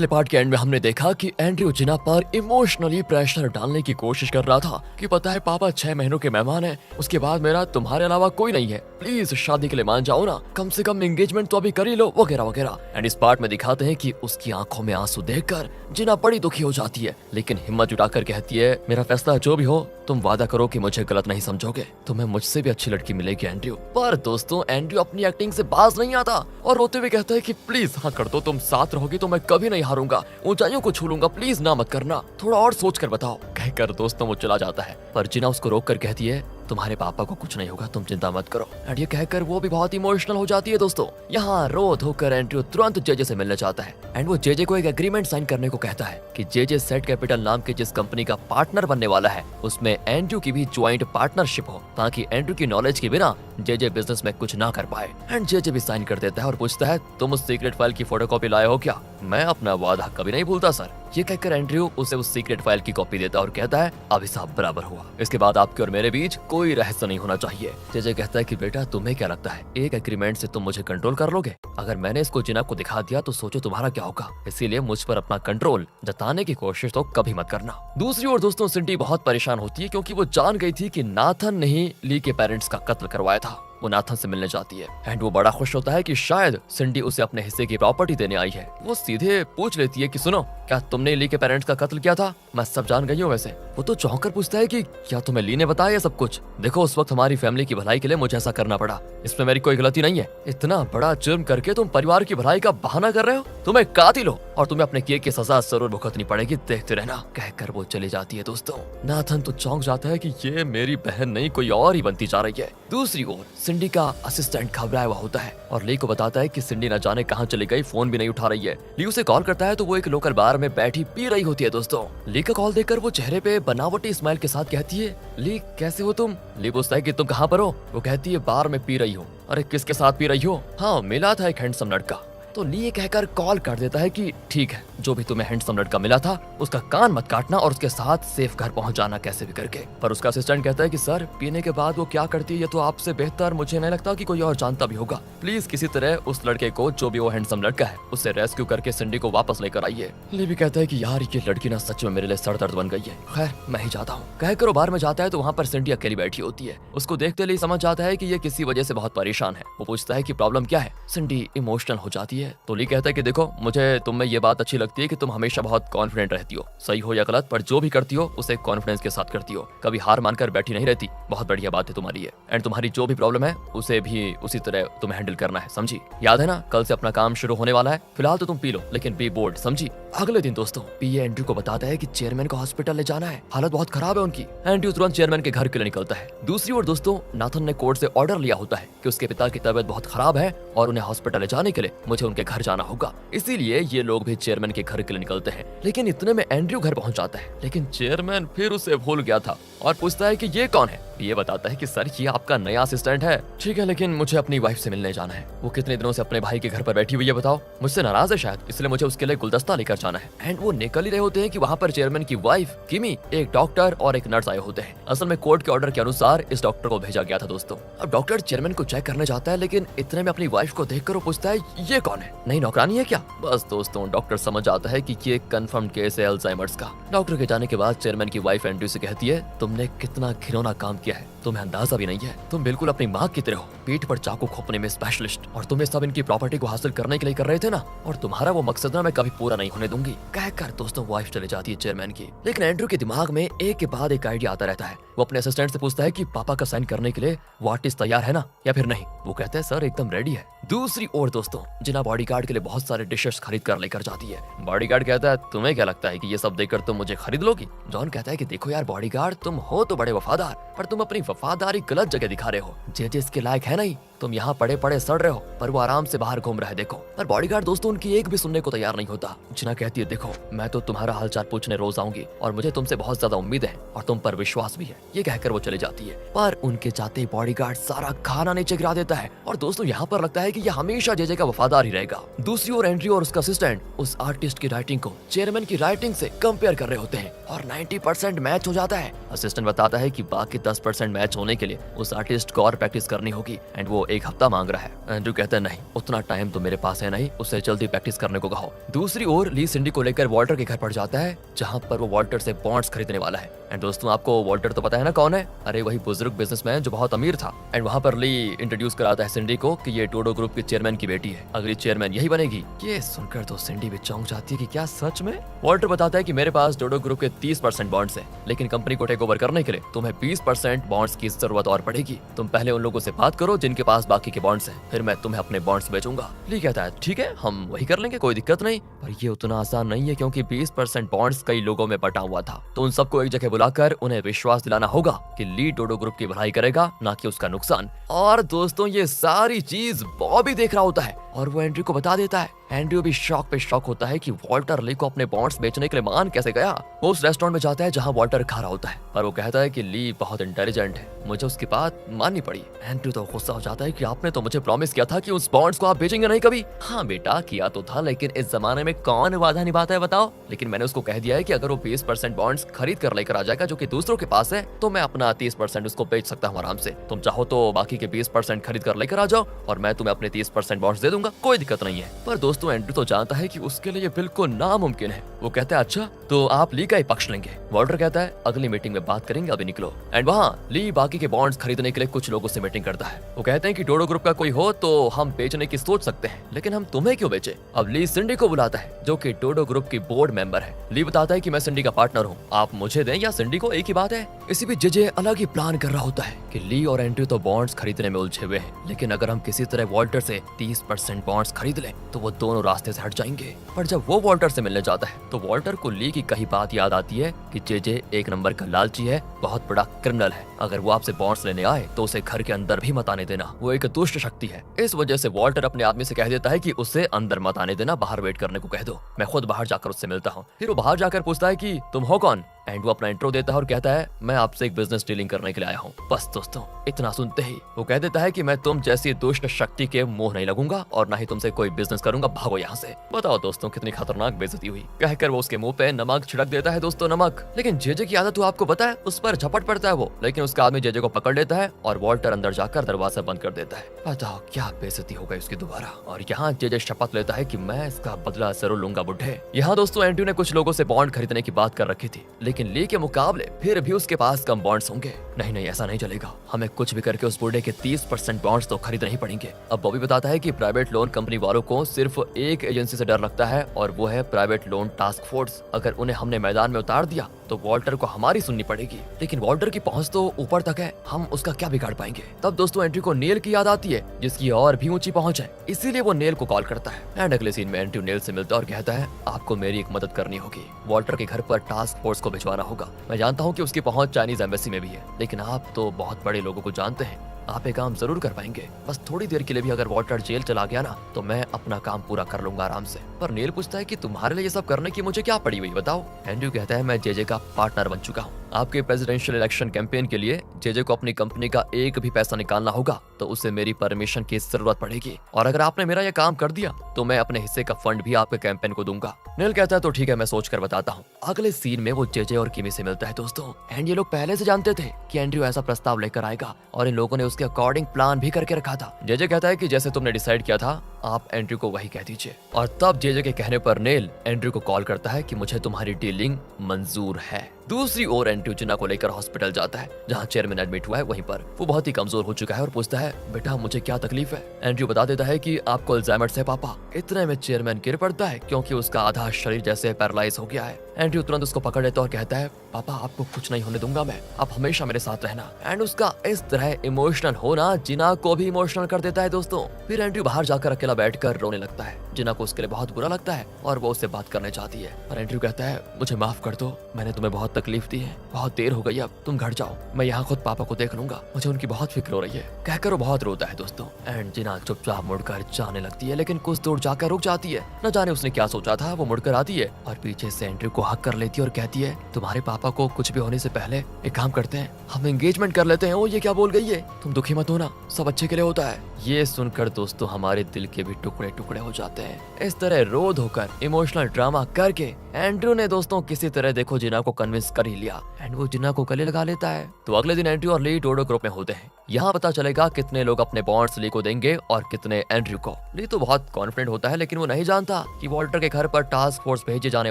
पिछले पार्ट के एंड में हमने देखा कि एंड्रयू जिना पर इमोशनली प्रेशर डालने की कोशिश कर रहा था कि पता है पापा 6 महीनों के मेहमान हैं, उसके बाद मेरा तुम्हारे अलावा कोई नहीं है, प्लीज शादी के लिए मान जाओ ना, कम से कम एंगेजमेंट तो अभी कर ही लो, वगैरह वगैरह। एंड इस पार्ट में दिखाते हैं कि उसकी आंखों में आंसू देखकर जिना बड़ी दुखी हो जाती है, लेकिन हिम्मत जुटाकर कहती है मेरा फैसला जो भी हो तुम वादा करो कि मुझे गलत नहीं समझोगे, तुम्हें मुझसे भी अच्छी लड़की मिलेगी एंड्रयू। पर दोस्तों एंड्रयू अपनी एक्टिंग से बाज नहीं आता और रोते हुए कहता है कि प्लीज हाँ कर दो, तुम साथ रहोगी तो मैं कभी नहीं हारूंगा, ऊंचाइयों को छू लूंगा, प्लीज ना मत करना, थोड़ा और सोच कर बताओ। कहकर दोस्तों वो चला जाता है, पर जिना उसको रोक कर कहती है तुम्हारे पापा को कुछ नहीं होगा, तुम चिंता मत करो। एंड ये कहकर वो भी बहुत इमोशनल हो जाती है दोस्तों। यहाँ रो धोकर एंड्रयू तुरंत जेजे से मिलने चाहता है एंड वो जेजे को एक एग्रीमेंट साइन करने को कहता है कि जेजे सेट कैपिटल नाम की जिस कंपनी का पार्टनर बनने वाला है उसमें एंड्रयू की भी ज्वाइंट पार्टनरशिप हो, ताकि एंड्रयू की नॉलेज के बिना जेजे बिजनेस में कुछ ना कर पाए। एंड जेजे भी साइन कर देता है और पूछता है तुम उस सीक्रेट फाइल की फोटोकॉपी लाए हो क्या? मैं अपना वादा कभी नहीं भूलता सर। ये कहकर एंड्रयू उसे उस सीक्रेट फाइल की कॉपी देता है और कहता है अभिशाप बराबर हुआ, इसके बाद आपके और मेरे बीच कोई रहस्य नहीं होना चाहिए। जेजे कहता है कि बेटा तुम्हें क्या लगता है एक एग्रीमेंट से तुम मुझे कंट्रोल कर लोगे? अगर मैंने इसको जिना को दिखा दिया तो सोचो तुम्हारा क्या होगा, इसीलिए मुझ पर अपना कंट्रोल जताने की कोशिश तो कभी मत करना। दूसरी ओर दोस्तों सिंडी बहुत परेशान होती है क्योंकि वो जान गई थी कि नाथन ने ही ली के पेरेंट्स का कत्ल करवाया था। वो नाथन से मिलने जाती है एंड वो बड़ा खुश होता है कि शायद सिंडी उसे अपने हिस्से की प्रॉपर्टी देने आई है। वो सीधे पूछ लेती है कि सुनो क्या तुमने ली के पेरेंट्स का कत्ल किया था? मैं सब जान गई हूँ वैसे। वो तो चौंक कर पूछता है कि क्या तुम्हें ली ने बताया सब कुछ? देखो उस वक्त हमारी फैमिली की भलाई के लिए मुझे ऐसा करना पड़ा, इसमें मेरी कोई गलती नहीं है। इतना बड़ा जुर्म करके तुम परिवार की भलाई का बहाना कर रहे हो, तुम्हें कातिल हो और तुम्हें अपने किए की सजा जरूर भुगतनी पड़ेगी, देखते रहना। कहकर वो चली जाती है दोस्तों। नाथन तो चौंक जाता है कि ये मेरी बहन नहीं कोई और ही बनती जा रही है। दूसरी ओर सिंडी का असिस्टेंट घबराया हुआ होता है और ली को बताता है कि सिंडी न जाने कहाँ चली गई, फोन भी नहीं उठा रही है। ली उसे कॉल करता है तो वो एक लोकल बार में बैठी पी रही होती है दोस्तों। ली का कॉल देखकर वो चेहरे पे बनावटी स्माइल के साथ कहती है ली कैसे हो तुम? ली पूछता है कि तुम कहाँ पर हो? वो कहती है बार में पी रही हो। अरे किसके साथ पी रही हो? हाँ मिला था एक हैंडसम लड़का। तो ली ये कहकर कॉल कर देता है कि ठीक है जो भी तुम्हें हैंडसम लड़का मिला था उसका कान मत काटना और उसके साथ सेफ घर पहुंच जाना कैसे भी करके। पर उसका असिस्टेंट कहता है कि सर पीने के बाद वो क्या करती है ये तो आपसे बेहतर मुझे नहीं लगता कि कोई और जानता भी होगा, प्लीज किसी तरह उस लड़के को जो भी वो हैंडसम लड़का है उसे रेस्क्यू करके सिंडी को वापस लेकर आइए। ली भी कहता है कि यार ये लड़की ना सच में मेरे लिए सर दर्द बन गई है, खैर मैं ही जाता हूँ। कहकर वो बार में जाता है तो वहाँ पर सिंडी अकेली बैठी होती है। उसको देखते ली समझ जाता है कि ये किसी वजह से बहुत परेशान है। वो पूछता है कि प्रॉब्लम क्या है? सिंडी इमोशनल हो जाती है तो ली कहता है कि देखो मुझे तुम में ये बात अच्छी लगती है कि तुम हमेशा बहुत कॉन्फिडेंट रहती हो, सही हो या गलत पर जो भी करती हो उसे कॉन्फिडेंस के साथ करती हो, कभी हार मानकर बैठी नहीं रहती, बहुत बढ़िया बात है तुम्हारी ये। एंड तुम्हारी जो भी प्रॉब्लम है उसे भी उसी तरह तुम्हें हैंडल करना है, समझी? याद है ना कल से अपना काम शुरू होने वाला है, फिलहाल तो तुम पी लो लेकिन बी बोर्ड, समझी? अगले दिन दोस्तों पीए एंड्रयू को बताता है कि चेयरमैन को हॉस्पिटल ले जाना है, हालत बहुत खराब है उनकी। एंड्रयू तुरंत चेयरमैन के घर के लिए निकलता है। दूसरी ओर दोस्तों नाथन ने कोर्ट से ऑर्डर लिया होता है कि उसके पिता की तबीयत बहुत खराब है और उन्हें हॉस्पिटल ले जाने के लिए मुझे उनके घर जाना होगा, इसीलिए ये लोग भी चेयरमैन के घर के लिए निकलते हैं। लेकिन इतने में एंड्रयू घर पहुंच जाता है, लेकिन चेयरमैन फिर उसे भूल गया था और पूछता है कि ये कौन है? ये बताता है कि सर ये आपका नया असिस्टेंट है। ठीक है लेकिन मुझे अपनी वाइफ से मिलने जाना है, वो कितने दिनों से अपने भाई के घर पर बैठी हुई है बताओ, मुझसे नाराज है शायद, इसलिए मुझे उसके लिए गुलदस्ता लेकर जाना है। एंड वो निकल ही रहे होते हैं कि वहाँ पर चेयरमैन की वाइफ किमी, एक डॉक्टर और एक नर्स आए होते हैं। असल में कोर्ट के ऑर्डर के अनुसार इस डॉक्टर को भेजा गया था दोस्तों। अब डॉक्टर चेयरमैन को चेक करने जाता है लेकिन इतने में अपनी वाइफ को देखकर वो पूछता है ये कौन है, नई नौकरानी है क्या? बस दोस्तों डॉक्टर समझ आता है कि ये कंफर्म केस है अल्जाइमर्स का। डॉक्टर के जाने के बाद चेयरमैन की वाइफ एंड्रयू से कहती है तुमने कितना घिनौना काम किया है, तुम्हें अंदाजा भी नहीं है, तुम बिल्कुल अपनी माँ की तरह हो, पीठ पर चाकू खोपने में स्पेशलिस्ट, और तुम ये सब इनकी प्रॉपर्टी को हासिल करने के लिए कर रहे थे ना, और तुम्हारा वो मकसद ना मैं कभी पूरा नहीं होने दूंगी। कहकर दोस्तों वाइफ चले जाती है चेयरमैन की। लेकिन एंड्रयू के दिमाग में एक के बाद एक आइडिया आता रहता है। वो अपने असिस्टेंट से पूछता है कि पापा का साइन करने के लिए वो आर्टिस्ट तैयार है ना या फिर नहीं? वो कहते हैं सर एकदम रेडी है। दूसरी ओर दोस्तों जिना बॉडीगार्ड के लिए बहुत सारे डिशेस खरीद कर लेकर जाती है। बॉडीगार्ड कहता है तुम्हें क्या लगता है कि ये सब देखकर तुम मुझे खरीद लोगी? जॉन कहता है कि देखो यार बॉडीगार्ड तुम हो तो बड़े वफादार, पर तुम अपनी वफादारी गलत जगह दिखा रहे हो, जे इसके लायक है नहीं, तुम यहाँ पड़े पड़े सड़ रहे हो, पर वो आराम से बाहर घूम रहा है देखो। पर बॉडीगार्ड दोस्तों उनकी एक भी सुनने को तैयार नहीं होता। जिना कहती है देखो मैं तो तुम्हारा हालचाल पूछने रोज आऊंगी और मुझे तुमसे बहुत ज्यादा उम्मीद है और तुम पर विश्वास भी है। ये कहकर वो चले जाती है, पर उनके जाते ही बॉडीगार्ड सारा खाना नीचे गिरा देता है और दोस्तों यहाँ पर लगता है कि ये हमेशा जे का वफादार ही रहेगा। दूसरी ओर एंड्रयू और उसका असिस्टेंट उस आर्टिस्ट की राइटिंग को चेयरमैन की राइटिंग से कंपेयर कर रहे होते हैं और 90% मैच हो जाता है। असिस्टेंट बताता है कि बाकी 10% मैच होने के लिए उस आर्टिस्ट को और प्रैक्टिस करनी होगी एंड वो 1 हफ्ता मांग रहा है। एंड्रयू कहता है नहीं, उतना टाइम तो मेरे पास है नहीं, उसे जल्दी प्रैक्टिस करने को कहो। दूसरी ओर ली सिंडी को लेकर वॉल्टर के घर पर जाता है, जहाँ पर वो वॉल्टर से बॉन्ड्स खरीदने वाला है। एंड दोस्तों आपको वॉल्टर तो पता है ना कौन है? अरे वही बुजुर्ग बिजनेसमैन जो बहुत अमीर था। एंड वहाँ पर ली इंट्रोड्यूस कराता है सिंडी को कि ये डोडो ग्रुप के चेयरमैन की बेटी है, अगली चेयरमैन यही बनेगी। ये सुनकर तो सिंडी भी चौंक जाती है कि क्या सच में? वॉल्टर बताता है कि मेरे पास डोडो ग्रुप के 30% बॉन्ड्स हैं, लेकिन कंपनी को टेक ओवर करने के लिए तुम्हें 20% बॉन्ड्स की जरूरत और पड़ेगी। तुम पहले उन लोगों से बात करो जिनके पास बाकी के बॉन्ड्स हैं, फिर मैं तुम्हें अपने बॉन्ड्स बेचूंगा। ली कहता है ठीक है, हम वही कर लेंगे, कोई दिक्कत नहीं। पर ये उतना आसान नहीं है, क्योंकि 20% बॉन्ड्स कई लोगों में बटा हुआ था, तो उन सबको एक जगह बुलाकर उन्हें विश्वास दिलाना होगा कि ली डोडो ग्रुप की भलाई करेगा, ना कि उसका नुकसान। और दोस्तों ये सारी चीज बॉबी देख रहा होता है और वो एंड्रयू को बता देता है। एंड्रयू भी शॉक पे शॉक होता है कि वॉल्टर ली को अपने बॉन्ड्स बेचने के लिए मान कैसे गया। वो उस रेस्टोरेंट में जाता है जहाँ वॉल्टर खा रहा होता है, पर वो कहता है कि ली बहुत इंटेलिजेंट है, मुझे उसकी बात माननी पड़ी। एंड्रयू तो गुस्सा हो जाता है कि आपने तो मुझे प्रॉमिस किया था कि उस बॉन्ड्स को आप बेचेंगे नहीं कभी। हाँ बेटा किया तो था, लेकिन इस जमाने में कौन वादा निभाता है बताओ। लेकिन मैंने उसको कह दिया है कि अगर वो 20% बॉन्ड्स खरीद कर लेकर आ जाएगा जो कि दूसरों के पास है, तो मैं अपना 30% उसको बेच सकता हूँ आराम से। तुम चाहो तो बाकी के 20% खरीद कर लेकर आ जाओ और मैं तुम्हें अपने 30% बॉन्ड्स दे दूंगा, कोई दिक्कत नहीं है। पर दोस्तों एंड्रयू तो जानता है कि उसके लिए बिल्कुल नामुमकिन है। वो कहता है अच्छा तो आप ली का ही पक्ष लेंगे। वॉल्टर कहता है अगली मीटिंग में बात करेंगे, अभी निकलो। एंड वहाँ ली बाकी के बॉन्ड्स खरीदने के लिए कुछ लोगों से मीटिंग करता है। वो कहते हैं कि डोडो ग्रुप का कोई हो तो हम बेचने की सोच सकते हैं, लेकिन हम तुम्हें क्यों बेचे। अब ली सिंडी को बुलाता है जो कि डोडो ग्रुप की बोर्ड मेंबर है। ली बताता है कि मैं सिंडी का पार्टनर हूँ, आप मुझे दें या सिंडी को, एक ही बात है। इसी बीच जेजे अलग ही प्लान कर रहा होता है कि ली और एंड्रयू तो बॉन्ड्स खरीदने में उलझे हुए हैं, लेकिन अगर हम किसी तरह वॉल्टर से 30% बॉन्ड्स खरीद लें तो वो दोनों रास्ते से हट जाएंगे। पर जब वो वॉल्टर से मिलने जाता है तो वॉल्टर को ली की कही बात याद आती है कि जेजे एक नंबर का लालची है, बहुत बड़ा क्रिमिनल है। अगर वो आपसे बॉन्ड्स लेने आए तो उसे घर के अंदर भी मत आने देना, वो एक दुष्ट शक्ति है। इस वजह से वॉल्टर अपने आदमी से कह देता है कि उसे अंदर मत आने देना, बाहर वेट करने को कह दो, मैं खुद बाहर जाकर उससे मिलता हूँ। फिर वो बाहर जाकर पूछता है कि तुम हो कौन। एंड वो अपना इंट्रो देता है और कहता है मैं आपसे एक बिजनेस डीलिंग करने के लिए आया हूँ। बस दोस्तों इतना सुनते ही वो कह देता है कि मैं तुम जैसी दुष्ट शक्ति के मुंह नहीं लगूंगा और ना ही तुमसे कोई बिजनेस करूंगा, भागो यहाँ से। बताओ दोस्तों कितनी खतरनाक बेइज्जती हुई। कहकर वो उसके मुंह पे नमक छिड़क देता है दोस्तों, नमक। लेकिन जेजे की आदत तो आपको पता है, उस पर झपट पड़ता है वो, लेकिन उसका आदमी जेजे को पकड़ लेता है और वॉल्टर अंदर जाकर दरवाजा बंद कर देता है। बताओ क्या बेइज्जती हो गई उसकी दोबारा। और यहाँ जेजे शपथ लेता है कि मैं इसका बदला जरूर लूंगा बुढ़े। यहाँ दोस्तों एंड्रयू ने कुछ लोगों से बॉन्ड खरीदने की बात कर रखी थी, लेकिन ली के मुकाबले फिर भी उसके पास कम बॉन्ड्स होंगे। नहीं नहीं ऐसा नहीं चलेगा, हमें कुछ भी करके उस बूढ़े के 30% बॉन्ड्स तो खरीदने ही पड़ेंगे। अब बॉबी बताता है कि प्राइवेट लोन कंपनी वालों को सिर्फ एक एजेंसी से डर लगता है और वो है प्राइवेट लोन टास्क फोर्स। अगर उन्हें हमने मैदान में उतार दिया तो वॉल्टर को हमारी सुननी पड़ेगी, लेकिन वॉल्टर की पहुंच तो ऊपर तक है, हम उसका क्या बिगाड़ पाएंगे। तब दोस्तों एंड्रयू को नेल की याद आती है जिसकी और भी ऊंची पहुंच है, इसीलिए वो नेल को कॉल करता है। एंड अगले सीन में एंड्रयू नेल से मिलता है और कहता है आपको मेरी एक मदद करनी होगी, वॉल्टर के घर पर टास्क फोर्स को भिजवाना होगा। मैं जानता हूँ कि उसकी पहुंच चाइनीज एम्बेसी में भी है, लेकिन आप तो बहुत बड़े लोगों को जानते हैं, आप एक काम जरूर कर पाएंगे। बस थोड़ी देर के लिए भी अगर वॉल्टर जेल चला गया ना तो मैं अपना काम पूरा कर लूंगा आराम से। पर नील पूछता है कि तुम्हारे लिए ये सब करने की मुझे क्या पड़ी हुई बताओ। एंड्रयू कहता है मैं जेजे का पार्टनर बन चुका हूँ। आपके प्रेसिडेंशियल इलेक्शन कैंपेन के लिए जेजे को अपनी कंपनी का एक भी पैसा निकालना होगा तो उसे मेरी परमिशन की जरूरत पड़ेगी, और अगर आपने मेरा ये काम कर दिया तो मैं अपने हिस्से का फंड भी आपके कैंपेन को दूंगा। नील कहता है तो ठीक है, मैं सोच कर बताता हूँ। अगले सीन में वो जेजे और किमी से मिलता है दोस्तों। एंड ये लोग पहले से जानते थे कि एंड्रयू ऐसा प्रस्ताव लेकर आएगा और इन लोगों ने उसके अकॉर्डिंग प्लान भी करके रखा था। जेजे कहता है कि जैसे तुमने डिसाइड किया था आप एंड्रयू को वही कह दीजिए। और तब जेजे के कहने पर नेल एंड्रयू को कॉल करता है कि मुझे तुम्हारी डीलिंग मंजूर है। दूसरी ओर एंड्रयू जिना को लेकर हॉस्पिटल जाता है जहाँ चेयरमैन एडमिट हुआ है। वहीं पर वो बहुत ही कमजोर हो चुका है और पूछता है बेटा मुझे क्या तकलीफ है। एंड्रयू बता देता है कि आपको अल्जाइमर्स है पापा। इतने में चेयरमैन गिर पड़ता है क्योंकि उसका आधा शरीर जैसे पैरालाइज हो गया है। एंड्रयू तुरंत उसको पकड़ लेता है और कहता है पापा आपको कुछ नहीं होने दूंगा मैं, आप हमेशा मेरे साथ रहना। एंड उसका इस तरह इमोशनल होना जिना को भी इमोशनल कर देता है दोस्तों। फिर एंड्रयू बाहर जाकर अकेला बैठकर रोने लगता है। जिना को उसके लिए बहुत बुरा लगता है और वो उससे बात करने चाहती है, पर एंड्रयू कहता है मुझे माफ कर दो, मैंने तुम्हें बहुत तकलीफ दी है, बहुत देर हो गई, अब तुम घर जाओ, मैं यहाँ खुद पापा को देख लूंगा, मुझे उनकी बहुत फिक्र हो रही है। कहकर वो बहुत रोता है दोस्तों। एंड जिना चुपचाप मुड़कर जाने लगती है, लेकिन कुछ दूर जाकर रुक जाती है। न जाने उसने क्या सोचा था। वो मुड़कर आती है और पीछे से एंड्रयू को हक कर लेती है और कहती है तुम्हारे पापा को कुछ भी होने से पहले एक काम करते हैं, हम एंगेजमेंट कर लेते हैं। ओ ये क्या बोल गई है, तुम दुखी मत होना, सब अच्छे के लिए होता है। ये सुनकर दोस्तों हमारे दिल के भी टुकड़े टुकड़े हो जाते हैं। इस तरह रो धोकर इमोशनल ड्रामा करके एंड्रयू ने दोस्तों किसी तरह देखो जिना को कन्विंस कर ही लिया एंड वो जिना को गले लगा लेता है। तो अगले दिन एंड्रयू और ली डोडो ग्रुप में होते हैं। यहाँ पता चलेगा कितने लोग अपने बॉन्ड्स ली को देंगे और कितने एंड्रयू को। ली तो बहुत कॉन्फिडेंट होता है, लेकिन वो नहीं जानता कि वॉल्टर के घर पर टास्क फोर्स भेजे जाने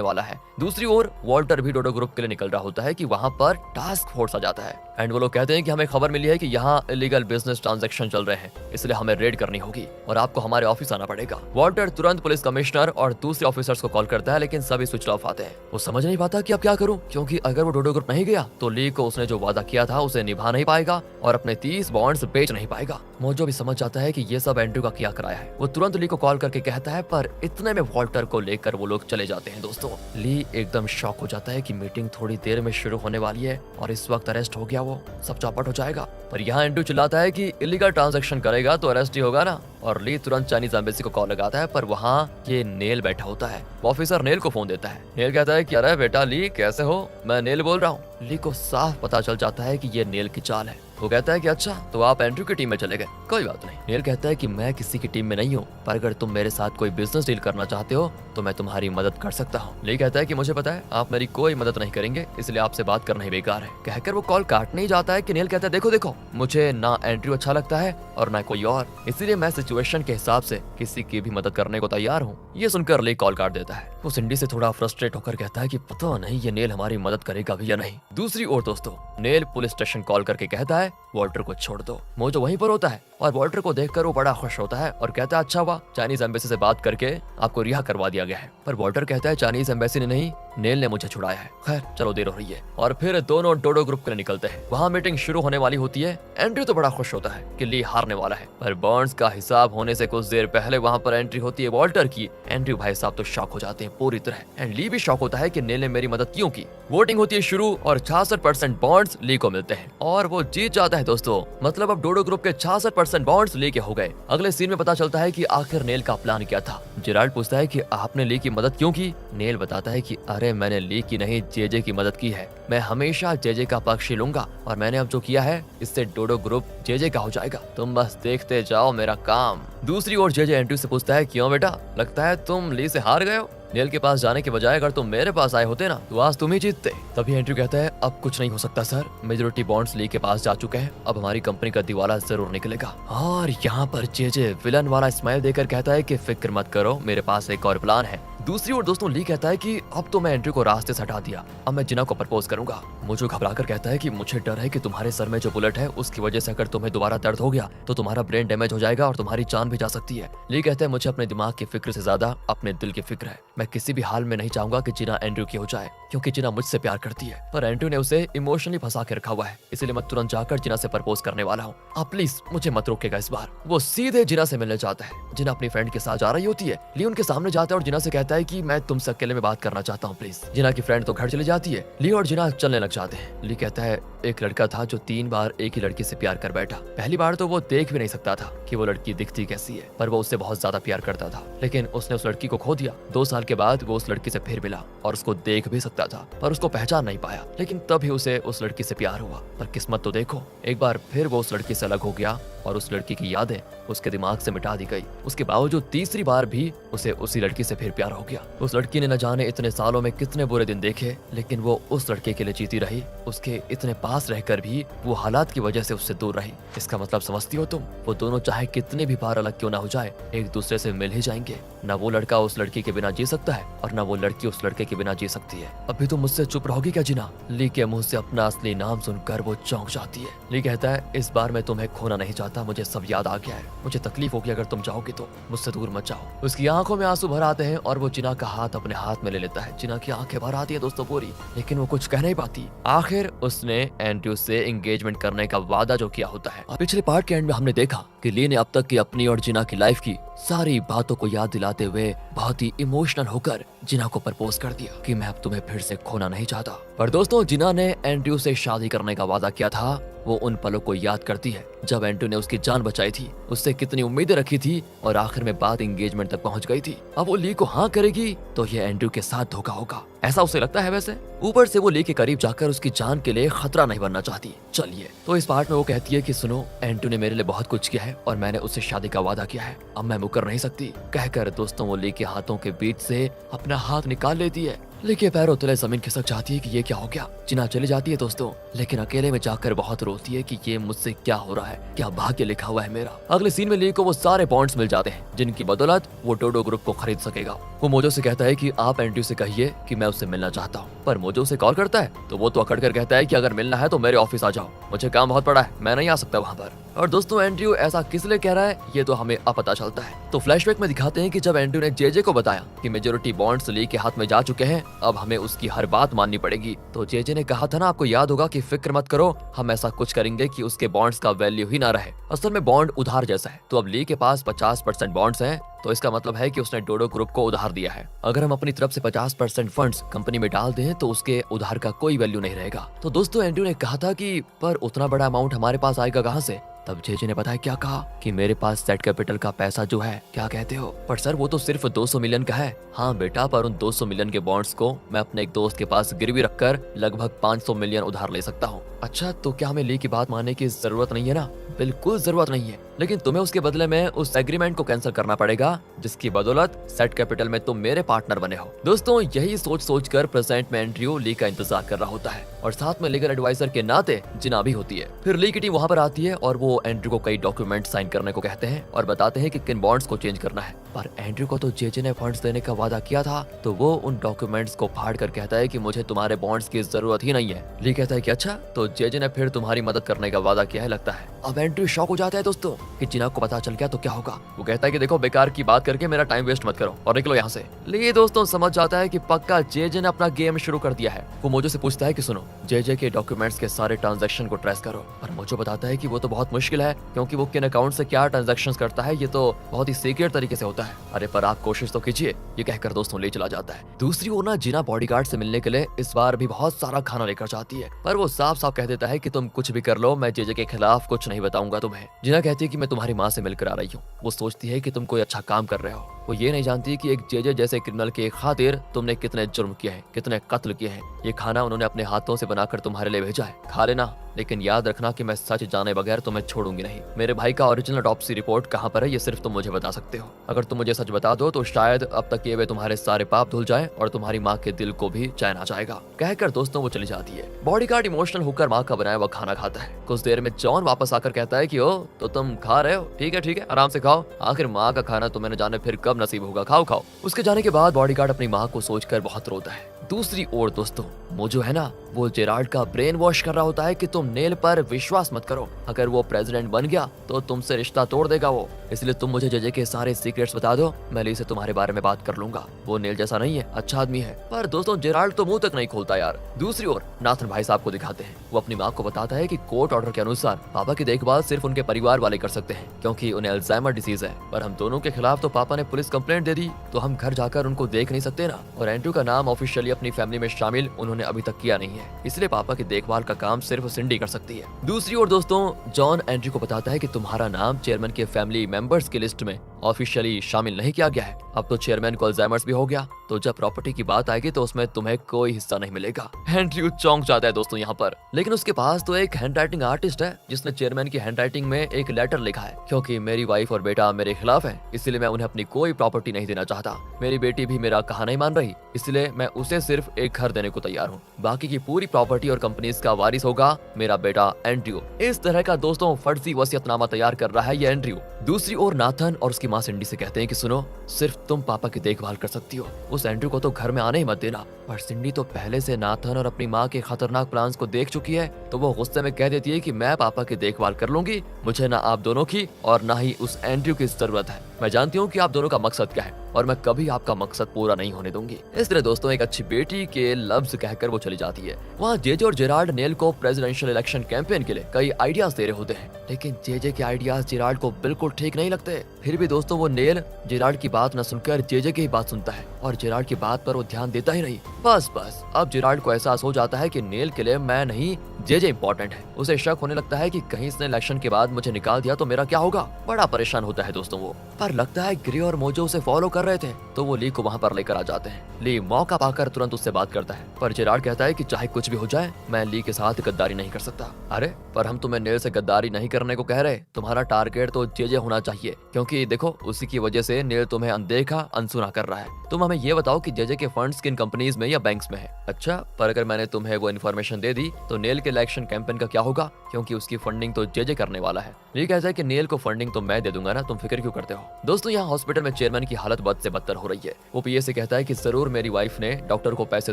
वाला है। दूसरी ओर वॉल्टर भी डोडो ग्रुप के लिए निकल रहा होता है कि वहाँ पर टास्क फोर्स आ जाता है एंड वो लोग कहते हैं कि हमें खबर मिली है कि यहाँ इलीगल बिजनेस ट्रांजैक्शन चल रहे हैं, इसलिए हमें रेड करनी होगी और आपको हमारे ऑफिस आना पड़ेगा। वॉल्टर तुरंत पुलिस कमिश्नर और दूसरे ऑफिसर्स को कॉल करता है, लेकिन सभी स्विच ऑफ आते हैं। वो समझ नहीं पाता कि अब क्या करूं, क्योंकि अगर वो डोडो ग्रुप नहीं गया तो ली को उसने जो वादा किया था उसे निभा नहीं पाएगा और अपने 30 बॉन्ड्स बेच नहीं पाएगा। मोजो भी समझ जाता है कि ये सब एंड्रयू का किया कराया है। वो तुरंत ली को कॉल करके कहता है, पर इतने में वॉल्टर को लेकर वो लोग चले जाते हैं। दोस्तों ली एकदम शॉक हो जाता है कि मीटिंग थोड़ी देर में शुरू होने वाली है और इस वक्त अरेस्ट हो गया वो सब चौपट हो जाएगा। पर यहाँ एंड्रयू चिल्लाता है कि इलीगल ट्रांजैक्शन करेगा तो अरेस्ट ही होगा ना। और ली तुरंत चाइनीज एम्बेसी को कॉल लगाता है, पर वहाँ ये नेल बैठा होता है। ऑफिसर नेल को फोन देता है। नेल कहता है कि अरे बेटा ली कैसे हो, मैं नेल बोल रहा हूँ। ली को साफ पता चल जाता है कि ये नेल की चाल है। वो कहता है कि अच्छा तो आप एंड्रयू की टीम में चले गए, कोई बात नहीं। नेल कहता है कि मैं किसी की टीम में नहीं हूँ, पर अगर तुम मेरे साथ कोई बिजनेस डील करना चाहते हो तो मैं तुम्हारी मदद कर सकता हूँ। ली कहता है कि मुझे पता है आप मेरी कोई मदद नहीं करेंगे, इसलिए आपसे बात करना ही बेकार है। कहकर वो कॉल काटने ही जाता है कि नेल कहता है देखो देखो मुझे ना एंड्रयू अच्छा लगता है और ना कोई और, इसीलिए मैं सिचुएशन के हिसाब से किसी की भी मदद करने को तैयार हूँ। ये सुनकर ली कॉल काट देता है। वो सिंडी से थोड़ा फ्रस्ट्रेट होकर कहता है कि पता नहीं ये नेल हमारी मदद करेगा भी या नहीं। दूसरी ओर दोस्तों नेल पुलिस स्टेशन कॉल करके कहता है वॉल्टर को छोड़ दो। मोजो वहीं पर होता है और वॉल्टर को देखकर वो बड़ा खुश होता है और कहता है अच्छा हुआ चाइनीज एम्बेसी से बात करके आपको रिहा करवा दिया गया है। पर वॉल्टर कहता है चाइनीज एम्बेसी ने नहीं, नेल ने मुझे छुड़ाया है। खैर चलो देर हो रही है। और फिर दोनों डोडो ग्रुप के लिए निकलते हैं। वहाँ मीटिंग शुरू होने वाली होती है। एंड्रयू तो बड़ा खुश होता है कि ली हारने वाला है, पर बॉन्ड्स का हिसाब होने से कुछ देर पहले वहाँ पर एंट्री होती है वॉल्टर की। एंड्रयू भाई साहब तो शॉक हो जाते हैं पूरी तरह एंड ली भी शॉक होता है कि नेल ने मेरी मदद क्यों की। वोटिंग होती है शुरू और 66% बॉन्ड्स ली को मिलते हैं और वो जीत जाता है। दोस्तों मतलब अब डोडो ग्रुप के 66% बॉन्ड्स ली के हो गए। अगले सीन में पता चलता है कि आखिर नेल का प्लान क्या था। जेराल्ड पूछता है कि आपने ली की मदद क्यों की। नेल बताता है कि अरे मैंने ली की नहीं जेजे की मदद की है, मैं हमेशा जेजे का पक्ष ही लूंगा और मैंने अब जो किया है इससे डोडो ग्रुप जेजे का हो जाएगा, तुम बस देखते जाओ मेरा काम। दूसरी ओर जेजे एंड्रयू से पूछता है क्यों बेटा, लगता है तुम ली से हार गए हो। नेल के पास जाने के बजाय अगर तुम मेरे पास आए होते ना तो आज तुम ही जीतते। तभी एंड्रयू कहता है अब कुछ नहीं हो सकता सर, मेजोरिटी बॉन्ड्स ली के पास जा चुके हैं, अब हमारी कंपनी का दिवाला जरूर निकलेगा। और यहाँ पर जेजे विलन वाला स्माइल देकर कहता है कि फिक्र मत करो, मेरे पास एक और प्लान है। दूसरी ओर दोस्तों ली कहता है कि अब तो मैं एंड्रयू को रास्ते से हटा दिया, अब मैं जिना को प्रपोज करूंगा। मुझे घबराकर कहता है कि मुझे डर है कि तुम्हारे सर में जो बुलेट है उसकी वजह से अगर तुम्हें दोबारा दर्द हो गया तो तुम्हारा ब्रेन डैमेज हो जाएगा और तुम्हारी जान भी जा सकती है। ली कहता है मुझे अपने दिमाग की फिक्र से ज्यादा अपने दिल की फिक्र है, मैं किसी भी हाल में नहीं चाहूंगा कि जिना एंड्रयू की हो जाए, क्योंकि जिना मुझसे प्यार करती है। पर एंड्रयू ने उसे इमोशनली फंसा के रखा हुआ है, इसलिए मैं तुरंत जाकर जिना से प्रपोज करने वाला हूँ, आप प्लीज मुझे मत रोकेगा इस बार। वो सीधे जिना से मिलने जाता है। जिना अपनी फ्रेंड के साथ जा रही होती है। ली उनके सामने जाता है और जिना से कहता है कि मैं तुमसे अकेले में बात करना चाहता हूँ प्लीज। जिना की फ्रेंड तो घर चली जाती है। ली और जिना चलने लग जाते हैं। ली कहता है एक लड़का था जो 3 बार एक ही लड़की से प्यार कर बैठा। पहली बार तो वो देख भी नहीं सकता था कि वो लड़की दिखती कैसी है, पर वो उससे बहुत ज्यादा प्यार करता था, लेकिन उसने उस लड़की को खो दिया। 2 साल के बाद वो उस लड़की से फिर मिला और उसको देख भी सकता था, पर उसको पहचान नहीं पाया, लेकिन तभी उसे उस लड़की से प्यार हुआ। पर किस्मत तो देखो, एक बार फिर वो उस लड़की से अलग हो गया और उस लड़की की यादें उसके दिमाग से मिटा दी गई। उसके बावजूद तीसरी बार भी उसे उसी लड़की से फिर प्यार हो गया। उस लड़की ने न जाने इतने सालों में कितने बुरे दिन देखे, लेकिन वो उस लड़के के लिए जीती रही। उसके इतने पास रहकर भी वो हालात की वजह से उससे दूर रही। इसका मतलब समझती हो तुम? वो दोनों चाहे कितने भी बार अलग क्यों ना हो जाए, एक दूसरे से मिल ही जाएंगे। न वो लड़का उस लड़की के बिना जी सकता है और न वो लड़की उस लड़के के बिना जी सकती है। अभी तुम मुझसे चुप रहोगी क्या जिना? ली के मुंह से अपना असली नाम सुनकर वो चौंक जाती है। ली कहता है इस बार मैं तुम्हें खोना नहीं चाहता, मुझे सब याद आ गया है, मुझे तकलीफ होगी अगर तुम जाओगी तो, मुझसे दूर मत जाओ। उसकी आंखों में आंसू भर आते हैं और वो जिना का हाथ अपने हाथ में ले लेता है। जिना की आंखें भर आती है दोस्तों पूरी, लेकिन वो कुछ कह नहीं पाती। आखिर उसने एंड्रयू से एंगेजमेंट करने का वादा जो किया होता है। पिछले पार्ट के एंड में हमने देखा कि ली ने अब तक की अपनी और जिना की लाइफ की सारी बातों को याद दिलाते हुए बहुत ही इमोशनल होकर जिना को प्रपोज कर दिया कि मैं अब तुम्हें फिर से खोना नहीं चाहता। पर दोस्तों जिना ने एंड्रयू से शादी करने का वादा किया था, वो उन पलों को याद करती है जब एंड्रयू ने उसकी जान बचाई थी, उससे कितनी उम्मीदें रखी थी और आखिर में बात एंगेजमेंट तक पहुंच गई थी। अब वो ली को हाँ करेगी तो ये एंड्रयू के साथ धोखा होगा, ऐसा उसे लगता है। वैसे ऊपर से वो ली के करीब जाकर उसकी जान के लिए खतरा नहीं बनना चाहती। चलिए, तो इस पार्ट में वो कहती है कि सुनो, एंड्रयू ने मेरे लिए बहुत कुछ किया है और मैंने उससे शादी का वादा किया है, अब मैं मुकर नहीं सकती। कहकर दोस्तों वो ली के हाथों के बीच से अपना हाथ निकाल लेती है। ली के पैरों तले जमीन खिसक जाती है कि ये क्या हो गया। जिना चली जाती है दोस्तों, लेकिन अकेले में जाकर बहुत रोती है कि ये मुझसे क्या हो रहा है, क्या भाग्य लिखा हुआ है मेरा। अगले सीन में ली को वो सारे बॉन्ड्स मिल जाते हैं जिनकी बदौलत वो डोडो ग्रुप को खरीद सकेगा। वो मोजो से कहता है कि आप एंड्रयू से कहिए कि मैं उससे मिलना चाहता हूँ, पर मोजो उसे कॉल करता है तो वो तो अकड़ कर कहता है कि अगर मिलना है तो मेरे ऑफिस आ जाओ, मुझे काम बहुत पड़ा है, मैं नहीं आ सकता वहाँ पर। और दोस्तों एंड्रयू ऐसा किस लिए कह रहा है ये तो हमें अब पता चलता है। तो फ्लैशबैक में दिखाते हैं कि जब एंड्रयू ने जेजे को बताया कि मेजोरिटी बॉन्ड्स ली के हाथ में जा चुके हैं, अब हमें उसकी हर बात माननी पड़ेगी। तो जेजे ने कहा था ना, आपको याद होगा कि फिक्र मत करो, हम ऐसा कुछ करेंगे कि उसके बॉन्ड्स का वैल्यू ही ना रहे। असल में बॉन्ड उधार जैसा है, तो अब ली के पास 50% बॉन्ड्स हैं, तो इसका मतलब है कि उसने डोडो ग्रुप को उधार दिया है। अगर हम अपनी तरफ से 50% फंड्स कंपनी में डाल दें तो उसके उधार का कोई वैल्यू नहीं रहेगा। तो दोस्तों एंड्रयू ने कहा था कि पर उतना बड़ा अमाउंट हमारे पास आएगा कहाँ से। तब जेजे ने बताया क्या कहा कि मेरे पास सेट कैपिटल का पैसा जो है, क्या कहते हो, पर सर वो तो सिर्फ 200 मिलियन का है। हाँ बेटा, पर उन 200 मिलियन के बॉन्ड्स को मैं अपने एक दोस्त के पास गिरवी रखकर लगभग 500 मिलियन उधार ले सकता हूँ। अच्छा, तो क्या हमें ली की बात मानने की जरूरत नहीं है ना? बिल्कुल जरूरत नहीं है, लेकिन तुम्हें उसके बदले में उस एग्रीमेंट को कैंसिल करना पड़ेगा जिसकी बदौलत सेट कैपिटल में तुम मेरे पार्टनर बने हो। दोस्तों यही सोच कर प्रेजेंट में एंड्रयू ली का इंतजार कर रहा होता है और साथ में लीगल एडवाइजर के नाते जिना भी होती है। फिर ली की टीम वहाँ पर आती है और वो एंड्रयू को कई डॉक्यूमेंट साइन करने को कहते हैं और बताते हैं कि किन बॉन्ड्स को चेंज करना है। पर एंड्रयू को तो जेजे ने फंड्स देने का वादा किया था, तो वो उन डॉक्यूमेंट्स को फाड़ कर कहता है कि मुझे तुम्हारे बॉन्ड्स की जरूरत ही नहीं है। ली कहता है कि अच्छा, तो जेजे ने फिर तुम्हारी मदद करने का वादा किया है लगता है। अब एंड्रयू शॉक हो जाता है दोस्तों कि जिना को पता चल गया तो क्या होगा। वो कहता है कि देखो, बेकार की बात करके मेरा टाइम वेस्ट मत करो और निकलो यहाँ से। ली दोस्तों समझ जाता है कि पक्का जेजे ने अपना गेम शुरू कर दिया है। वो मोजो से पूछता है कि सुनो, जेजे के डॉक्यूमेंट्स के सारे ट्रांजैक्शन को ट्रेस करो। पर मोजो बताता है कि वो तो बहुत मुश्किल है, क्योंकि वो किन अकाउंट से क्या ट्रांजैक्शंस करता है ये तो बहुत ही सीक्रेट तरीके से होता है। अरे पर आप कोशिश तो कीजिए, ये कहकर दोस्तों ले चला जाता है। दूसरी ओर ना जिना बॉडीगार्ड से मिलने के लिए इस बार भी बहुत सारा खाना लेकर जाती है, पर वो साफ साफ कह देता है कि तुम कुछ भी कर लो, मैं जेजे के खिलाफ कुछ नहीं बताऊंगा तुम्हें। जिना कहती है कि मैं तुम्हारी माँ से मिलकर आ रही हूँ। वो सोचती है कि तुम कोई अच्छा काम कर रहे हो। वो ये नहीं जानती कि एक जेजे जैसे क्रिमिनल के खातिर तुमने कितने जुर्म किए हैं, कितने कत्ल किए हैं। ये खाना उन्होंने अपने हाथों से बनाकर तुम्हारे लिए भेजा है, खा लेना, लेकिन याद रखना कि मैं सच जाने बगैर तुम्हें छोड़ूंगी नहीं। मेरे भाई का ओरिजिनल ऑटोप्सी रिपोर्ट कहाँ पर है ये सिर्फ तुम मुझे बता सकते हो। अगर तुम मुझे सच बता दो तो शायद अब तक किए हुए तुम्हारे सारे पाप धुल जाए और तुम्हारी माँ के दिल को भी चैन आ जाएगा। कहकर दोस्तों वो चली जाती है। बॉडीगार्ड इमोशनल होकर माँ का बनाया हुआ खाना खाता है। कुछ देर में जॉन वापस आकर कहता है कि ओ, तो तुम खा रहे हो, ठीक है आराम से खाओ, आखिर माँ का खाना तुम्हें न जाने फिर कब नसीब होगा, खाओ खाओ। उसके जाने के बाद बॉडीगार्ड अपनी माँ को सोचकर बहुत रोता है। दूसरी ओर दोस्तों मोजो है ना, वो जेराल्ड का ब्रेन वॉश कर रहा होता है कि तुम नेल पर विश्वास मत करो, अगर वो प्रेसिडेंट बन गया तो तुमसे रिश्ता तोड़ देगा वो, इसलिए तुम मुझे जेजे के सारे सीक्रेट्स बता दो, मैं ली से तुम्हारे बारे में बात कर लूंगा। वो नेल जैसा नहीं है, अच्छा आदमी है। पर दोस्तों जेराल्ड तो मुंह तक नहीं खोलता यार। दूसरी ओर नाथन भाई साहब को दिखाते हैं। वो अपनी माँ को बताता है कि कोर्ट ऑर्डर के अनुसार पापा की देखभाल सिर्फ उनके परिवार वाले कर सकते हैं, क्योंकि उन्हें अल्जाइमर डिसीज है। पर हम दोनों के खिलाफ तो पापा ने पुलिस कंप्लेंट दे दी, तो हम घर जाकर उनको देख नहीं सकते ना। और एंड्रयू का नाम ऑफिशियली अपनी फैमिली में शामिल उन्होंने अभी तक किया नहीं है, इसलिए पापा की देखभाल का काम सिर्फ सिंडी कर सकती है। दूसरी ओर दोस्तों जॉन एंड्रयू को बताता है कि तुम्हारा नाम चेयरमैन के फैमिली मेंबर्स की लिस्ट में ऑफिशियली शामिल नहीं किया गया है। अब तो चेयरमैन को अल्जाइमर्स भी हो गया, तो जब प्रॉपर्टी की बात आएगी तो उसमें तुम्हें कोई हिस्सा नहीं मिलेगा। एंड्रयू चौंक जाता है दोस्तों यहाँ पर, लेकिन उसके पास तो एक हैंडराइटिंग आर्टिस्ट है जिसने चेयरमैन की हैंडराइटिंग में एक लेटर लिखा है, क्योंकि मेरी वाइफ और बेटा मेरे खिलाफ है, इसलिए मैं उन्हें अपनी कोई प्रॉपर्टी नहीं देना चाहता। मेरी बेटी भी मेरा कहा नहीं मान रही, इसलिए मैं उसे सिर्फ एक घर देने को तैयार हूँ, बाकी की पूरी प्रॉपर्टी और कंपनीज का वारिस होगा मेरा बेटा एंड्रयू। इस तरह का दोस्तों फर्जी वसीयतनामा तैयार कर रहा है ये एंड्रयू। दूसरी ओर नाथन और उसकी माँ सिंडी से कहते हैं कि सुनो, सिर्फ तुम पापा की देखभाल कर सकती हो, उस एंड्रयू को तो घर में आने ही मत देना। पर सिंडी तो पहले से नाथन और अपनी माँ के खतरनाक प्लान्स को देख चुकी है, तो वो गुस्से में कह देती है कि मैं पापा की देखभाल कर लूंगी, मुझे ना आप दोनों की और ना ही उस एंड्रयू की जरूरत है। मैं जानती हूँ कि आप दोनों का मकसद क्या है और मैं कभी आपका मकसद पूरा नहीं होने दूंगी। इस तरह दोस्तों एक अच्छी बेटी के लफ्ज कहकर वो चली जाती है। वहाँ जेजे और जेराल्ड नेल को प्रेसिडेंशियल इलेक्शन कैंपेन के लिए कई आइडियाज दे रहे होते हैं, लेकिन जेजे के आइडियाज जेराल्ड को बिल्कुल ठीक नहीं लगते। फिर भी दोस्तों वो नेल जेराल्ड की बात न सुनकर जेजे की ही बात सुनता है और जेराल्ड की बात पर वो ध्यान देता ही नहीं। बस अब जिराल्ड को एहसास हो जाता है कि नेल के लिए मैं नहीं जे इम्पोर्टेंट है। उसे शक होने लगता है कि कहीं इसने इलेक्शन के बाद मुझे निकाल दिया तो मेरा क्या होगा। बड़ा परेशान होता है दोस्तों वो, पर लगता है ग्रे और मोजो उसे फॉलो कर रहे थे तो वो ली को वहाँ पर लेकर आ जाते हैं। ली मौका पाकर तुरंत उससे बात करता है, पर जिराल्ड कहता है कि चाहे कुछ भी हो जाए मैं ली के साथ गद्दारी नहीं कर सकता। अरे पर हम तुम्हें नेल से गद्दारी नहीं करने को कह रहे, तुम्हारा टारगेट तो जे होना चाहिए, क्योंकि देखो उसी की वजह से नेल तुम्हें अनदेखा अनसुना कर रहा है। तुम हमें ये बताओ कि जे के फंड्स किन कंपनीज में या बैंक्स में है। अच्छा, पर अगर मैंने तुम्हें वो इन्फॉर्मेशन दे दी तो नेल के इलेक्शन कैंपेन का क्या होगा, क्योंकि उसकी फंडिंग तो जे करने वाला है। ली कहता है कि नेल को फंडिंग तो मैं दे दूंगा ना, तुम फिक्र क्यों करते हो। दोस्तों यहाँ हॉस्पिटल में चेयरमैन की हालत बद से बदतर हो रही है। वो पीए से कहता है कि जरूर मेरी वाइफ ने डॉक्टर को पैसे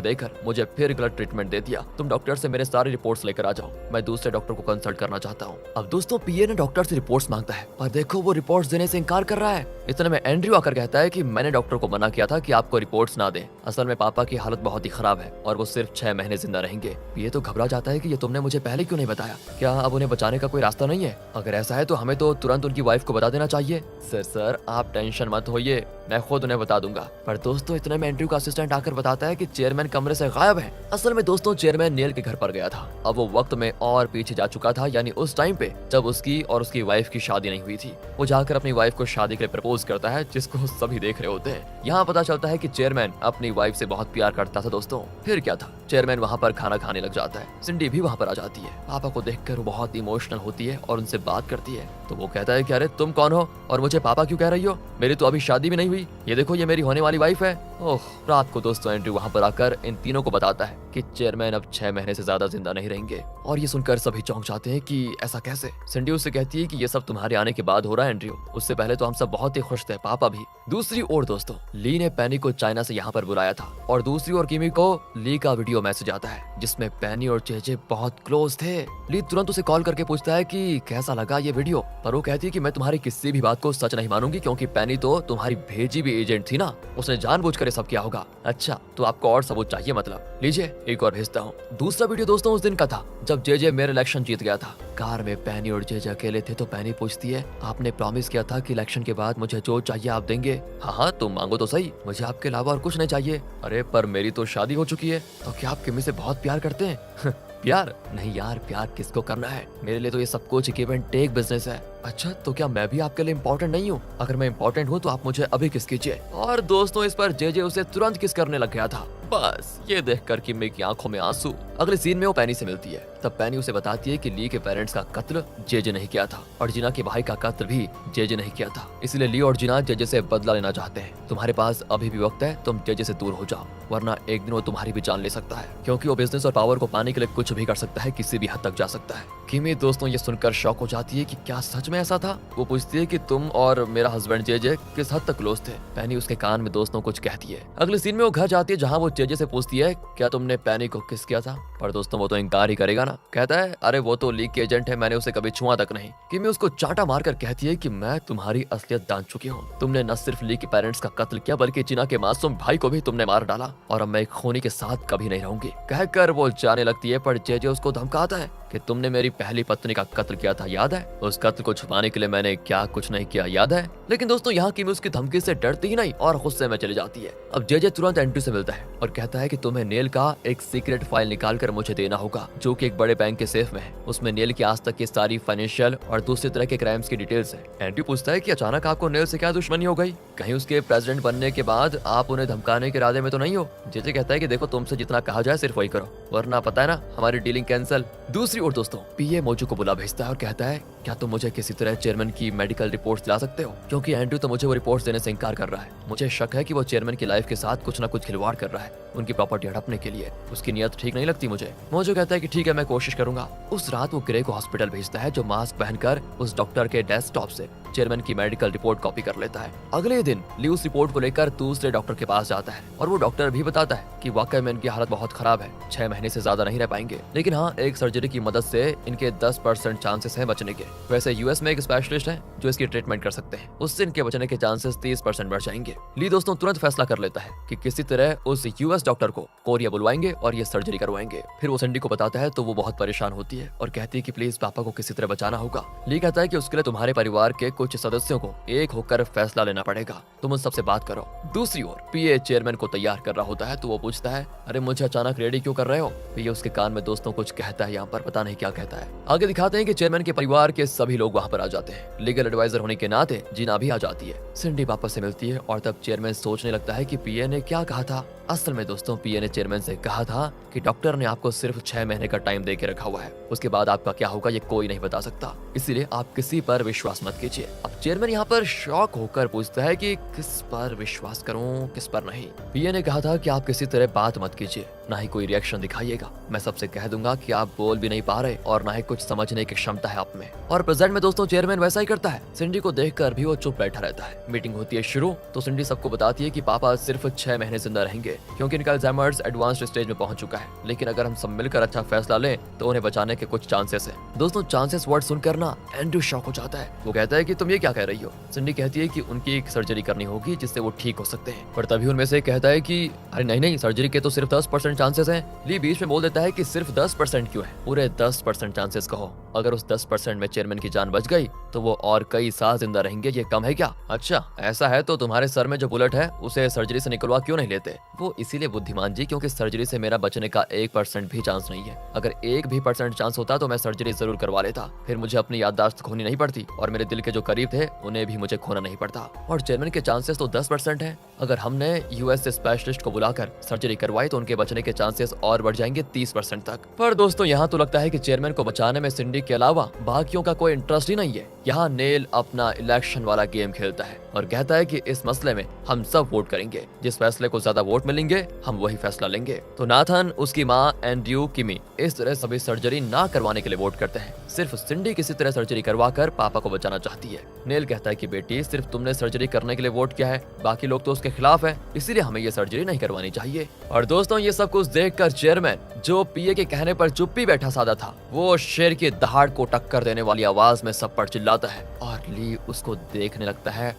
देकर मुझे फिर गलत ट्रीटमेंट दे दिया, तुम डॉक्टर से मेरे सारी रिपोर्ट्स लेकर आ जाओ, मैं दूसरे डॉक्टर को कंसल्ट करना चाहता हूँ। अब दोस्तों पीए ने डॉक्टर से रिपोर्ट्स मांगता है, पर देखो वो रिपोर्ट्स देने से इनकार कर रहा है। इतने में एंड्रयू आकर कहता है कि मैंने डॉक्टर को मना किया था कि आपको रिपोर्ट्स ना दें, असल में पापा की हालत बहुत ही खराब है और वो सिर्फ 6 महीने जिंदा रहेंगे। ये तो घबरा जाता है कि ये तुमने मुझे पहले क्यों नहीं बताया, क्या अब उन्हें बचाने का कोई रास्ता नहीं है। अगर ऐसा है तो हमें तो तुरंत उनकी वाइफ को बता देना चाहिए। सर आप टेंशन मत होइए, मैं खुद उन्हें बता दूंगा। पर दोस्तों इतने में एंड्रयू का असिस्टेंट आकर बताता है कि चेयरमैन कमरे से गायब है। असल में दोस्तों चेयरमैन नेल के घर पर गया था, अब वो वक्त में और पीछे जा चुका था, यानी उस टाइम पे जब उसकी और उसकी वाइफ की शादी नहीं हुई थी। वो जाकर अपनी वाइफ को शादी के लिए प्रपोज करता है, जिसको सभी देख रहे होते हैं। यहाँ पता चलता है कि चेयरमैन अपनी वाइफ से बहुत प्यार करता था। दोस्तों फिर क्या था, चेयरमैन वहाँ पर खाना खाने लग जाता है। सिंडी भी वहाँ पर आ जाती है। पापा को देखकर वो बहुत इमोशनल होती है और उनसे बात करती है। तो वो कहता है कि अरे तुम कौन हो और मुझे पापा क्यों कह रही हो, मेरी तो अभी शादी भी नहीं हुई, ये देखो ये मेरी होने वाली वाइफ है। ओह, रात को दोस्तों एंड्रयू वहाँ पर आकर इन तीनों को बताता है कि चेयरमैन अब 6 महीने से ज्यादा जिंदा नहीं रहेंगे। और ये सुनकर सभी चौंक जाते हैं कि ऐसा कैसे। सिंडी उससे कहती है कि ये सब तुम्हारे आने के बाद हो रहा है एंड्रयू, उससे पहले तो हम सब बहुत ही खुश थे, पापा भी। दूसरी ओर दोस्तों ली ने पैनी को चाइना से यहाँ पर बुलाया था और दूसरी ओर किमी को ली का वीडियो मैसेज आता है जिसमें पैनी और जे बहुत क्लोज थे। ली तुरंत उसे कॉल करके पूछता है कि कैसा लगा ये वीडियो, पर वो कहती है कि मैं तुम्हारी किसी भी बात को सच नहीं मानूंगी, क्योंकि पैनी तो तुम्हारी भेजी भी एजेंट थी ना, उसने जानबूझकर ये सब किया होगा। अच्छा तो आपको और सबूत चाहिए, मतलब लीजिए एक और भेजता हूँ। दूसरा वीडियो दोस्तों उस दिन का था जब जे मेरे इलेक्शन जीत गया था। कार में पैनी और जे अकेले थे तो पैनी पूछती है, आपने प्रॉमिस किया था कि इलेक्शन के बाद मुझे जो चाहिए आप देंगे। हाँ तुम मांगो तो सही, मुझे आपके अलावा और कुछ नहीं चाहिए। अरे पर मेरी तो शादी हो चुकी है। तो क्या आप किमी से बहुत प्यार करते हैं? प्यार नहीं यार, प्यार किसको करना है, मेरे लिए तो ये सब कुछ गिव एंड टेक बिजनेस है। अच्छा तो क्या मैं भी आपके लिए इम्पोर्टेंट नहीं हूँ? अगर मैं इम्पोर्टेंट हूँ तो आप मुझे अभी किस कीजिए। और दोस्तों इस पर जे उसे तुरंत किस करने लग गया था। बस ये देखकर किमी की आंखों में आंसू। अगले सीन में वो पैनी से मिलती है, तब पैनी उसे बताती है कि ली के पेरेंट्स का कत्ल जे नहीं किया था और जिना के भाई का कत्ल भी जे नहीं किया था, इसलिए ली और जिना जे से बदला लेना चाहते हैं। तुम्हारे पास अभी भी वक्त है, तुम जे से दूर हो जाओ, वरना एक दिन वो तुम्हारी भी जान ले सकता है, क्योंकि वो बिजनेस और पावर को पाने के लिए कुछ भी कर सकता है, किसी भी हद तक जा सकता है। किमी दोस्तों ये सुनकर शॉक हो जाती है कि क्या सच में ऐसा था। वो पूछती है कि तुम और मेरा हस्बैंड जे किस हद तक क्लोज थे। पैनी उसके कान में दोस्तों कुछ कहती है। अगले सीन में वो घर जाती है जहाँ वो जे से पूछती है क्या तुमने पैनी को किस किया था, पर दोस्तों वो तो इनकार ही करेगा ना। कहता है अरे वो तो लीग के एजेंट है, मैंने उसे कभी छुआ तक नहीं। किमी उसको चाटा मारकर कहती है कि मैं तुम्हारी असलियत जान चुकी हूँ, तुमने न सिर्फ लीग के पेरेंट्स का कत्ल किया बल्कि जिना के मासूम भाई को भी तुमने मार डाला और अब मैं एक खूनी के साथ कभी नहीं रहूंगी। कहकर वो जाने लगती है, पर जे उसको धमकाता है कि तुमने मेरी पहली पत्नी का कत्ल किया था, याद है? उस कत्ल को छुपाने के लिए मैंने क्या कुछ नहीं किया, याद है? लेकिन दोस्तों यहाँ किमी उसकी धमकी से डरती ही नहीं और गुस्से में चली जाती है। अब जे तुरंत एंड्रयू से मिलता है और कहता है कि तुम्हें नेल का एक सीक्रेट फाइल निकाल कर मुझे देना होगा जो कि एक बड़े बैंक के सेफ में है। उसमें नेल की आज तक की सारी फाइनेंशियल और दूसरी तरह के क्राइम्स की डिटेल्स है। एंड्रयू पूछता है कि अचानक आपको नेल से क्या दुश्मनी हो गई, कहीं उसके प्रेसिडेंट बनने के बाद आप उन्हें धमकाने के इरादे में तो नहीं हो? जे कहता है कि देखो तुमसे जितना कहा जाए सिर्फ वही करो, वरना पता है ना हमारी डीलिंग कैंसिल। दूसरी ओर दोस्तों पीए मोजू को बुला भेजता है और कहता है क्या तुम मुझे किसी तरह चेयरमैन की मेडिकल रिपोर्ट्स दिला सकते हो, क्योंकि एंड्रयू तो मुझे वो रिपोर्ट्स देने से इनकार कर रहा है। मुझे शक है कि वो चेयरमैन की लाइफ के साथ कुछ ना कुछ खिलवाड़ कर रहा है, उनकी प्रॉपर्टी हड़पने के लिए। उसकी नियत ठीक नहीं लगती मुझे। मोजू कहता है कि ठीक है मैं कोशिश करूंगा। उस रात वो ग्रे को हॉस्पिटल भेजता है जो मास्क पहनकर उस डॉक्टर के डेस्कटॉप से चेयरमैन की मेडिकल रिपोर्ट कॉपी कर लेता है। अगले दिन ली उस रिपोर्ट को लेकर दूसरे डॉक्टर के पास जाता है और वो डॉक्टर भी बताता है कि वाकई में इनकी हालत बहुत खराब है, 6 महीने से ज्यादा नहीं रह पाएंगे, लेकिन हाँ एक सर्जरी की मदद से इनके 10% चांसेस हैं बचने के। वैसे यूएस में एक स्पेशलिस्ट है जो इसकी ट्रीटमेंट कर सकते हैं, उससे इनके बचने के चांसेस 30% बढ़ जाएंगे। ली दोस्तों तुरंत फैसला कर लेता है कि किसी तरह उस यूएस डॉक्टर को कोरिया बुलवाएंगे और ये सर्जरी करवाएंगे। फिर वो सिंडी को बताता है तो वो बहुत परेशान होती है और कहती है कि प्लीज पापा को किसी तरह बचाना होगा। ली कहता है कि उसके लिए तुम्हारे परिवार के कुछ सदस्यों को एक होकर फैसला लेना पड़ेगा। तुम उन सबसे बात करो। दूसरी ओर पीए चेयरमैन को तैयार कर रहा होता है तो वो पूछता है, अरे मुझे अचानक रेडी क्यों कर रहे हो? पीए उसके कान में दोस्तों कुछ कहता है, यहाँ पर पता नहीं क्या कहता है। आगे दिखाते हैं कि चेयरमैन के परिवार के सभी लोग वहाँ पर आ जाते हैं। लीगल एडवाइजर होने के नाते जीना भी आ जाती है। सिंडी वापस से मिलती है और तब चेयरमैन सोचने लगता है कि पीए ने क्या कहा था। असल में दोस्तों पीए ने चेयरमैन से कहा था कि डॉक्टर ने आपको सिर्फ 6 महीने का टाइम दे के रखा हुआ है, उसके बाद आपका क्या होगा ये कोई नहीं बता सकता, इसीलिए आप किसी पर विश्वास मत कीजिए। अब चेयरमैन यहाँ पर शॉक होकर पूछता है कि किस पर विश्वास करूं किस पर नहीं। पीए ने कहा था कि आप किसी तरह बात मत कीजिए, ना ही कोई रिएक्शन दिखाइएगा। मैं सबसे कह दूंगा कि आप बोल भी नहीं पा रहे और ना ही कुछ समझने की क्षमता है आप में। और प्रेजेंट में दोस्तों चेयरमैन वैसा ही करता है। सिंडी को देखकर भी वो चुप बैठा रहता है। मीटिंग होती है शुरू तो सिंडी सबको बताती है कि पापा सिर्फ 6 महीने जिंदा रहेंगे क्योंकि इनका अल्जाइमर्स एडवांस्ड स्टेज में पहुंच चुका है, लेकिन अगर हम सब मिलकर अच्छा फैसला लें तो उन्हें बचाने के कुछ चांसेस है। दोस्तों चांसेस वर्ड सुनकर ना एंड्रयू शॉक हो जाता है। वो कहता है कि तुम ये क्या कह रही हो? सिंडी कहती है कि उनकी एक सर्जरी करनी होगी जिससे वो ठीक हो सकते हैं। पर तभी उनमें से कहता है कि अरे नहीं, सर्जरी के तो सिर्फ 10% चांसेस हैं। ली बीच में बोल देता है कि सिर्फ 10% क्यों है, पूरे 10% चांसेस कहो। अगर उस 10% में चेयरमैन की जान बच गई तो वो और कई साल जिंदा रहेंगे, ये कम है क्या? अच्छा ऐसा है तो तुम्हारे सर में जो बुलेट है उसे सर्जरी से निकलवा क्यों नहीं लेते? वो इसीलिए बुद्धिमान जी क्योंकि सर्जरी से मेरा बचने का 1% भी चांस नहीं है। अगर 1% चांस होता तो मैं सर्जरी जरूर करवा लेता, फिर मुझे अपनी याददाश्त खोनी नहीं पड़ती और मेरे दिल के जो करीब थे उन्हें भी मुझे खोना नहीं पड़ता। और चेयरमैन के चांसेस तो 10% है। अगर हमने यूएस से स्पेशलिस्ट को बुलाकर सर्जरी करवाई तो उनके बचने के चांसेस और बढ़ जाएंगे 30% तक। पर दोस्तों यहाँ तो लगता है कि चेयरमैन को बचाने में सिंडी के अलावा बाकियों का कोई इंटरेस्ट ही नहीं है। यहाँ नेल अपना इलेक्शन वाला गेम खेलता है और कहता है कि इस मसले में हम सब वोट करेंगे, जिस फैसले को ज्यादा वोट मिलेंगे हम वही फैसला लेंगे। तो नाथन, उसकी माँ एंड्रयू, किमी इस तरह सभी सर्जरी ना करवाने के लिए वोट करते हैं। सिर्फ सिंडी किसी तरह सर्जरी करवा कर पापा को बचाना चाहती है। नेल कहता है कि बेटी सिर्फ तुमने सर्जरी करने के लिए वोट किया है, बाकी लोग तो उसके खिलाफ है, इसीलिए हमें ये सर्जरी नहीं करवानी चाहिए। और दोस्तों ये सब कुछ देखकर चेयरमैन, जो पीए के कहने पर चुप्पी बैठा सादा था, वो शेर की दहाड़ को टक्कर देने वाली आवाज में सब पर चिल्लाता है और ली उसको देखने लगता है।